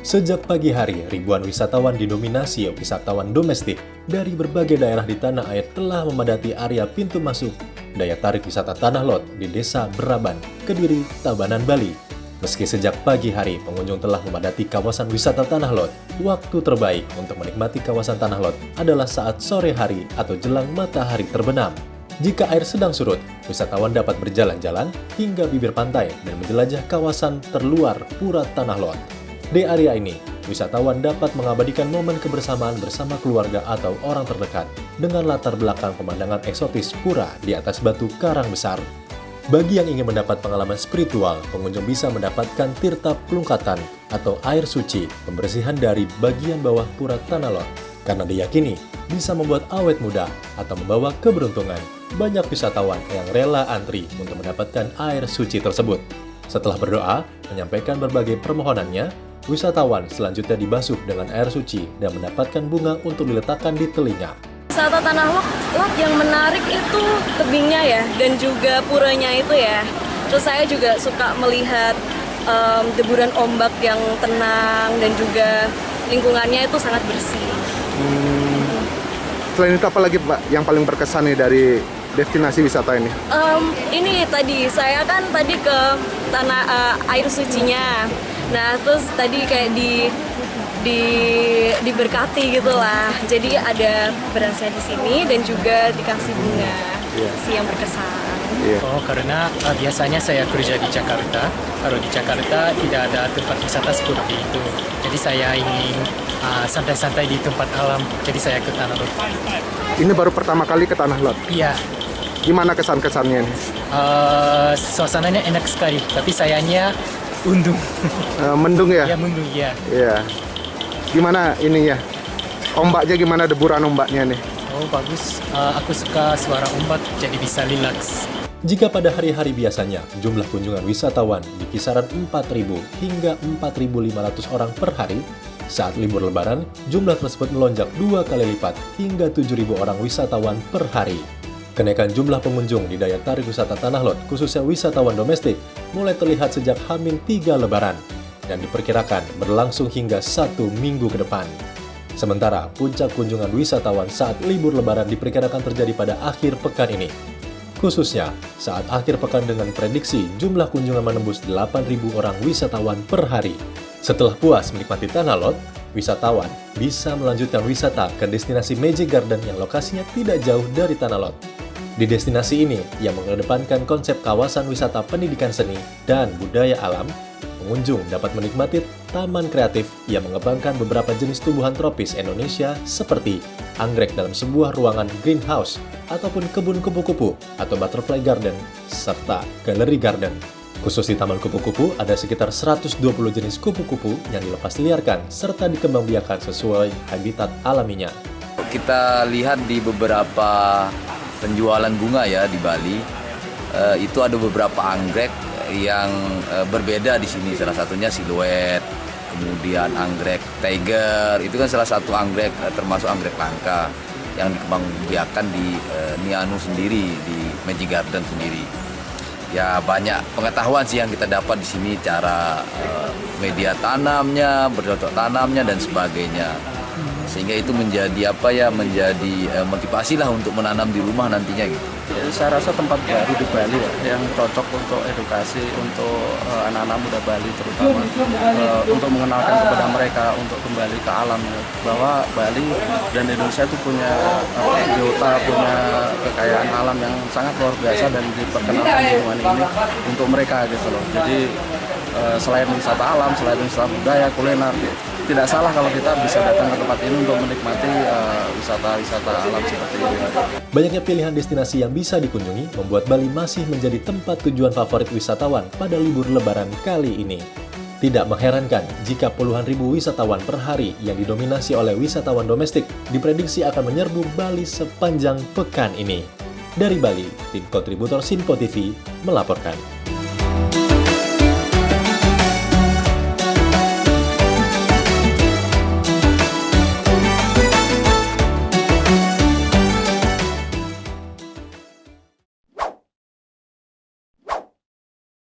Sejak pagi hari, ribuan wisatawan didominasi wisatawan domestik dari berbagai daerah di tanah air telah memadati area pintu masuk daya tarik wisata Tanah Lot di Desa Beraban, Kediri, Tabanan, Bali. Meski sejak pagi hari pengunjung telah memadati kawasan wisata Tanah Lot, waktu terbaik untuk menikmati kawasan Tanah Lot adalah saat sore hari atau jelang matahari terbenam. Jika air sedang surut, wisatawan dapat berjalan-jalan hingga bibir pantai dan menjelajah kawasan terluar Pura Tanah Lot. Di area ini, wisatawan dapat mengabadikan momen kebersamaan bersama keluarga atau orang terdekat dengan latar belakang pemandangan eksotis pura di atas batu karang besar. Bagi yang ingin mendapat pengalaman spiritual, pengunjung bisa mendapatkan tirta pelungkatan atau air suci pembersihan dari bagian bawah Pura Tanah Lot. Karena diyakini bisa membuat awet muda atau membawa keberuntungan, banyak wisatawan yang rela antri untuk mendapatkan air suci tersebut. Setelah berdoa, menyampaikan berbagai permohonannya, wisatawan selanjutnya dibasuh dengan air suci dan mendapatkan bunga untuk diletakkan di telinga. Wisata Tanah Lot yang menarik itu tebingnya ya, dan juga puranya itu ya. Terus saya juga suka melihat deburan ombak yang tenang dan juga lingkungannya itu sangat bersih. Selain itu apa lagi Pak yang paling berkesan nih dari destinasi wisata ini? Ini tadi, saya kan tadi ke tanah air sucinya. Nah, terus tadi kayak diberkati gitu lah. Jadi ada berasnya di sini dan juga dikasih bunga yang berkesan. Oh, karena biasanya saya kerja di Jakarta. Kalau di Jakarta tidak ada tempat wisata seperti itu. Jadi saya ingin santai-santai di tempat alam. Jadi saya ke Tanah Lot. Ini baru pertama kali ke Tanah Lot? Iya. Gimana kesan-kesannya nih? Suasananya enak sekali, tapi sayangnya undung. Mendung ya? Ya, mendung ya. Iya. Gimana ininya? Ombaknya gimana, deburan ombaknya nih? Oh, bagus. Aku suka suara ombak, jadi bisa rileks. Jika pada hari-hari biasanya, jumlah kunjungan wisatawan di kisaran 4.000 hingga 4.500 orang per hari, saat libur lebaran, jumlah tersebut melonjak 2 kali lipat hingga 7.000 orang wisatawan per hari. Kenaikan jumlah pengunjung di daya tarik wisata Tanah Lot, khususnya wisatawan domestik, mulai terlihat sejak H-3 lebaran dan diperkirakan berlangsung hingga 1 minggu ke depan. Sementara puncak kunjungan wisatawan saat libur lebaran diperkirakan terjadi pada akhir pekan ini. Khususnya saat akhir pekan dengan prediksi jumlah kunjungan menembus 8.000 orang wisatawan per hari. Setelah puas menikmati Tanah Lot, wisatawan bisa melanjutkan wisata ke destinasi Magic Garden yang lokasinya tidak jauh dari Tanah Lot. Di destinasi ini, yang mengedepankan konsep kawasan wisata pendidikan seni dan budaya alam, pengunjung dapat menikmati taman kreatif yang mengembangkan beberapa jenis tumbuhan tropis Indonesia seperti anggrek dalam sebuah ruangan greenhouse, ataupun kebun kupu-kupu atau butterfly garden, serta galeri garden. Khusus di Taman Kupu-Kupu, ada sekitar 120 jenis kupu-kupu yang dilepas liarkan serta dikembangbiakan sesuai habitat alaminya. Kita lihat di beberapa penjualan bunga ya di Bali, itu ada beberapa anggrek yang berbeda di sini. Salah satunya siluet, kemudian anggrek tiger, itu kan salah satu anggrek termasuk anggrek langka yang dikembangbiakan di Nianu sendiri, di Magic Garden sendiri. Ya banyak pengetahuan sih yang kita dapat di sini, cara media tanamnya, bercocok tanamnya dan sebagainya. Sehingga itu menjadi motivasi lah untuk menanam di rumah nantinya gitu. Jadi saya rasa tempat baru di Bali ya, yang cocok untuk edukasi untuk anak-anak muda Bali terutama untuk mengenalkan kepada mereka untuk kembali ke alam ya. Bahwa Bali dan Indonesia itu punya biota, punya kekayaan alam yang sangat luar biasa dan diperkenalkan di lingkungan ini untuk mereka gitu loh. Jadi selain wisata alam, selain wisata budaya, kuliner, tidak salah kalau kita bisa datang ke tempat ini untuk menikmati wisata-wisata alam seperti ini. Banyaknya pilihan destinasi yang bisa dikunjungi membuat Bali masih menjadi tempat tujuan favorit wisatawan pada libur lebaran kali ini. Tidak mengherankan jika puluhan ribu wisatawan per hari yang didominasi oleh wisatawan domestik diprediksi akan menyerbu Bali sepanjang pekan ini. Dari Bali, tim kontributor Sinpo TV melaporkan.